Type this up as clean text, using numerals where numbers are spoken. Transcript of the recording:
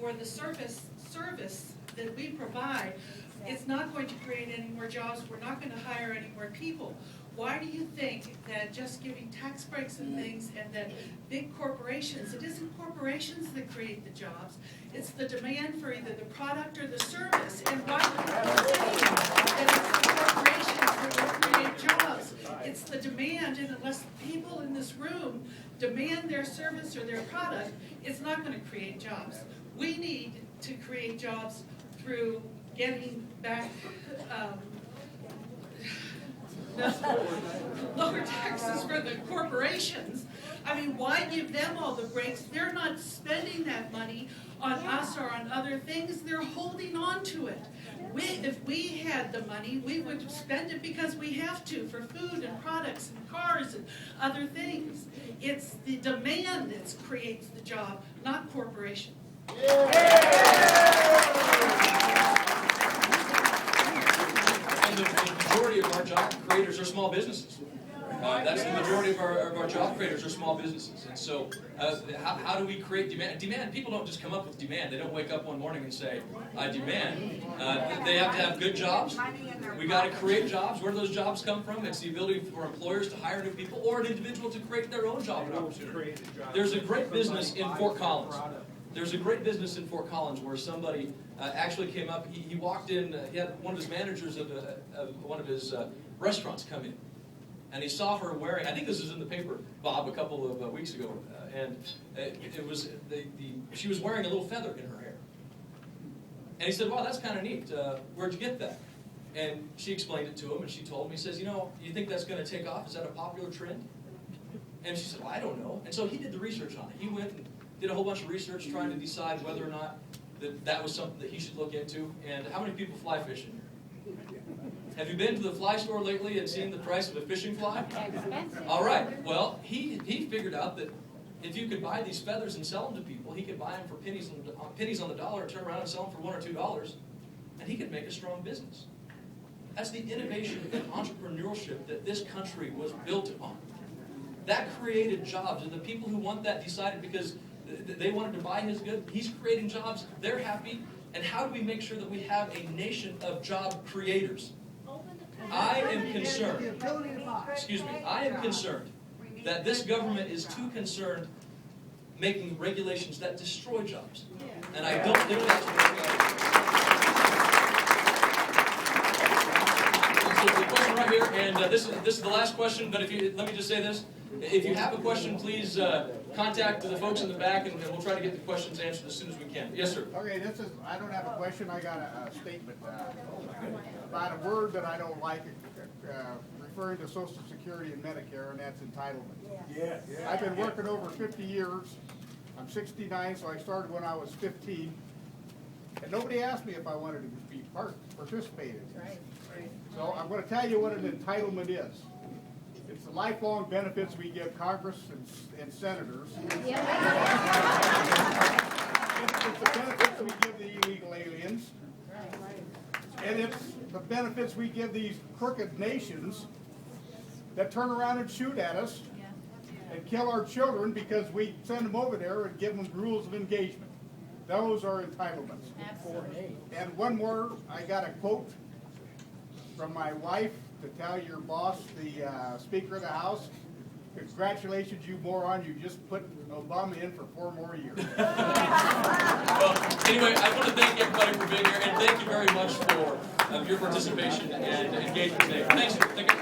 or the service that we provide, it's not going to create any more jobs. We're not going to hire any more people. Why do you think that just giving tax breaks and things and that big corporations, it isn't corporations that create the jobs, it's the demand for either the product or the service. And why do people say that it's the corporations that will create jobs? It's the demand, and unless people in this room demand their service or their product, it's not going to create jobs. We need to create jobs through getting back lower taxes for the corporations. I mean, why give them all the breaks? They're not spending that money on us or on other things. They're holding on to it. If we had the money, we would spend it because we have to for food and products and cars and other things. It's the demand that creates the job, not corporations. And the majority of our job creators are small businesses. That's the majority of our job creators are small businesses. And so how do we create demand? Demand, people don't just come up with demand. They don't wake up one morning and say, I demand. They have to have good jobs. We got to create jobs. Where do those jobs come from? It's the ability for employers to hire new people or an individual to create their own job opportunity. There's a great business in Fort Collins. There's a great business in Fort Collins where somebody actually came up. He walked in. He had one of his managers of one of his restaurants come in, and he saw her wearing. I think this was in the paper, Bob, a couple of weeks ago, and it was she was wearing a little feather in her hair. And he said, "Wow, that's kind of neat. Where'd you get that?" And she explained it to him, and she told him. He says, "You know, you think that's going to take off? Is that a popular trend?" And she said, "Well, I don't know." And so he did the research on it. He went and did a whole bunch of research trying to decide whether or not that was something that he should look into. And how many people fly fishing here? Have you been to the fly store lately and seen the price of a fishing fly? All right. Well, he figured out that if you could buy these feathers and sell them to people, he could buy them for pennies on the dollar, turn around and sell them for $1 or $2, and he could make a strong business. That's the innovation and entrepreneurship that this country was built upon. That created jobs, and the people who want that decided because they wanted to buy his good. He's creating jobs. They're happy. And how do we make sure that we have a nation of job creators? I am concerned. Excuse me. I am concerned that this government is too concerned making regulations that destroy jobs. And I don't think that's what we're going to do. So the question right here, and this is the last question. But let me just say this: if you have a question, please contact the folks in the back, and we'll try to get the questions answered as soon as we can. Yes, sir. Okay, I don't have a question. I got a statement about a word that I don't like, referring to Social Security and Medicare, and that's entitlement. Yes. I've been working over 50 years. I'm 69, so I started when I was 15. And nobody asked me if I wanted to be participated. Right. So I'm going to tell you what an entitlement is. It's the lifelong benefits we give Congress and senators. It's the benefits we give the illegal aliens. And it's the benefits we give these crooked nations that turn around and shoot at us and kill our children because we send them over there and give them rules of engagement. Those are entitlements. Absolutely. And one more, I got a quote from my wife to tell your boss, the Speaker of the House, congratulations, you moron, you just put Obama in for 4 more years. Well, anyway, I want to thank everybody for being here, and thank you very much for your participation and engagement today. Thanks. Thank you.